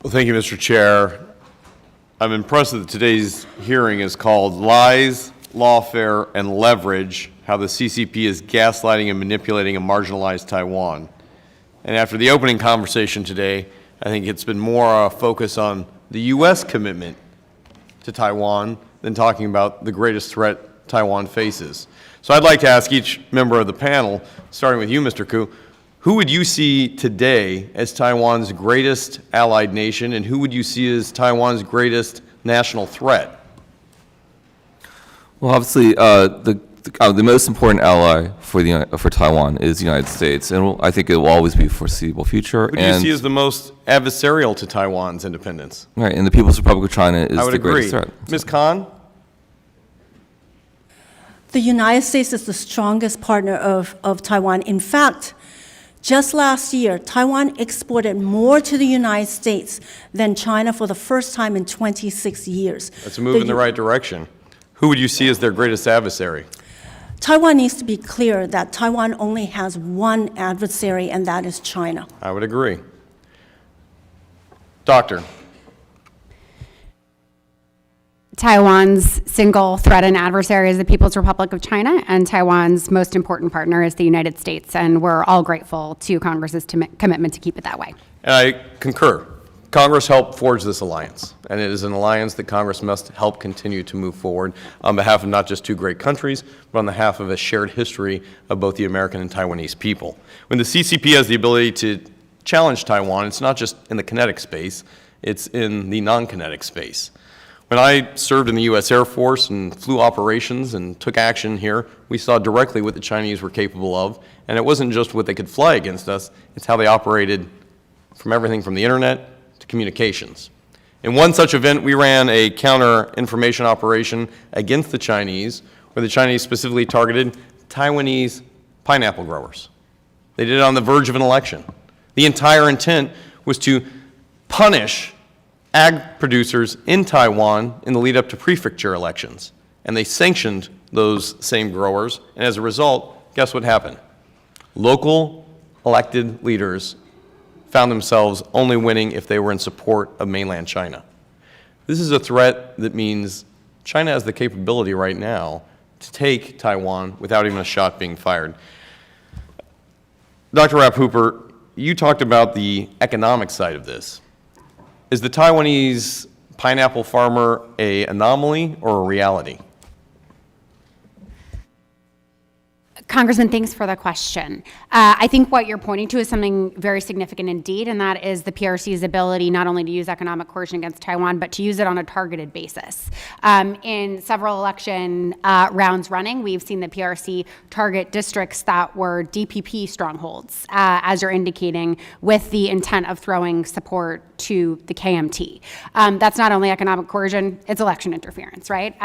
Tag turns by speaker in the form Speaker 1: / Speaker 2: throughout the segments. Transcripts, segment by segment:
Speaker 1: Well, thank you, Mr. Chair. I'm impressed that today's hearing is called Lies, Lawfare, and Leverage, How the CCP is Gaslighting and Manipulating a Marginalized Taiwan. And after the opening conversation today, I think it's been more a focus on the U.S. commitment to Taiwan than talking about the greatest threat Taiwan faces. So I'd like to ask each member of the panel, starting with you, Mr. Koo, who would you see today as Taiwan's greatest allied nation, and who would you see as Taiwan's greatest national threat?
Speaker 2: Well, obviously, the most important ally for Taiwan is the United States, and I think it will always be a foreseeable future.
Speaker 1: Who do you see as the most adversarial to Taiwan's independence?
Speaker 2: Right, and the People's Republic of China is the greatest threat.
Speaker 1: Ms. Khan?
Speaker 3: The United States is the strongest partner of Taiwan. In fact, just last year, Taiwan exported more to the United States than China for the first time in 26 years.
Speaker 1: That's a move in the right direction. Who would you see as their greatest adversary?
Speaker 3: Taiwan needs to be clear that Taiwan only has one adversary, and that is China.
Speaker 1: I would agree. Doctor.
Speaker 4: Taiwan's single threat and adversary is the People's Republic of China, and Taiwan's most important partner is the United States, and we're all grateful to Congress's commitment to keep it that way.
Speaker 1: And I concur. Congress helped forge this alliance, and it is an alliance that Congress must help continue to move forward on behalf of not just two great countries, but on behalf of a shared history of both the American and Taiwanese people. When the CCP has the ability to challenge Taiwan, it's not just in the kinetic space, it's in the non-kinetic space. When I served in the U.S. Air Force and flew operations and took action here, we saw directly what the Chinese were capable of, and it wasn't just what they could fly against us, it's how they operated from everything from the internet to communications. In one such event, we ran a counter-information operation against the Chinese, where the Chinese specifically targeted Taiwanese pineapple growers. They did it on the verge of an election. The entire intent was to punish ag producers in Taiwan in the lead up to prefecture elections. And they sanctioned those same growers, and as a result, guess what happened? Local elected leaders found themselves only winning if they were in support of mainland China. This is a threat that means China has the capability right now to take Taiwan without even a shot being fired. Dr. Rapp-Hooper, you talked about the economic side of this. Is the Taiwanese pineapple farmer an anomaly or a reality?
Speaker 4: Congressman, thanks for the question. I think what you're pointing to is something very significant indeed, and that is the PRC's ability not only to use economic coercion against Taiwan, but to use it on a targeted basis. In several election rounds running, we've seen the PRC target districts that were DPP strongholds, as you're indicating, with the intent of throwing support to the KMT. That's not only economic coercion, it's election interference, right?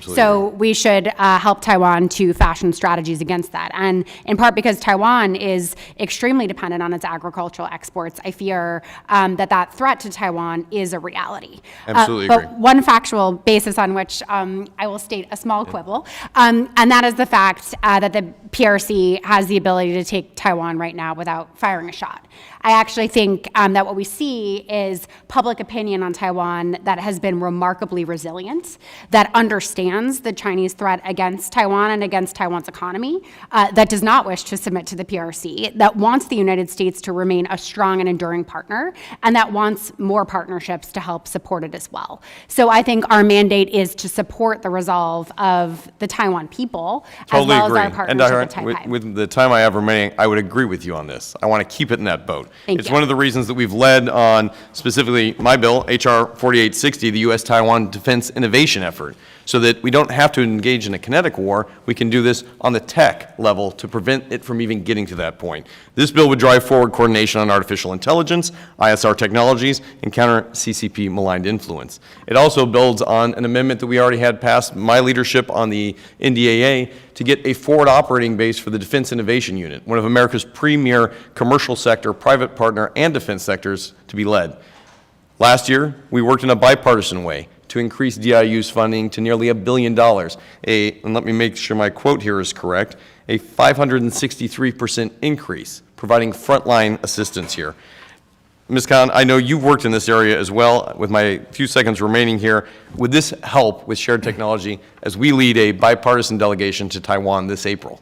Speaker 4: So we should help Taiwan to fashion strategies against that. And in part because Taiwan is extremely dependent on its agricultural exports, I fear that threat to Taiwan is a reality.
Speaker 1: Absolutely agree.
Speaker 4: But one factual basis on which I will state a small quibble, and that is the fact that the PRC has the ability to take Taiwan right now without firing a shot. I actually think that what we see is public opinion on Taiwan that has been remarkably resilient, that understands the Chinese threat against Taiwan and against Taiwan's economy, that does not wish to submit to the PRC, that wants the United States to remain a strong and enduring partner, and that wants more partnerships to help support it as well. So I think our mandate is to support the resolve of the Taiwan people,
Speaker 1: totally
Speaker 4: as well
Speaker 1: agree.
Speaker 4: as our partnership with Taipei.
Speaker 1: With the time I have remaining, I would agree with you on this. I want to keep it in that boat. It's
Speaker 4: you.
Speaker 1: one of the reasons that we've led on, specifically my bill, H.R. 4860, the U.S. Taiwan Defense Innovation Effort, so that we don't have to engage in a kinetic war. We can do this on the tech level to prevent it from even getting to that point. This bill would drive forward coordination on artificial intelligence, ISR technologies, and counter CCP maligned influence. It also builds on an amendment that we already had passed my leadership on the NDAA to get a forward operating base for the Defense Innovation Unit, one of America's premier commercial sector, private partner, and defense sectors to be led. Last year, we worked in a bipartisan way to increase DIU's funding to nearly $1 billion. And let me make sure my quote here is correct, a 563% increase, providing frontline assistance here. Ms. Khan, I know you've worked in this area as well. With my few seconds remaining here, would this help with shared technology as we lead a bipartisan delegation to Taiwan this April?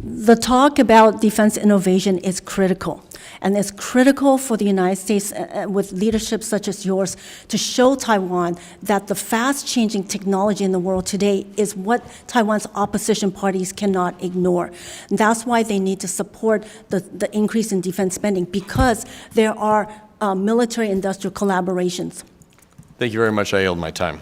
Speaker 3: The talk about defense innovation is critical, and it's critical for the United States with leadership such as yours to show Taiwan that the fast-changing technology in the world today is what Taiwan's opposition parties cannot ignore. And that's why they need to support the increase in defense spending, because there are military-industrial collaborations.
Speaker 1: Thank you very much. I yield my time.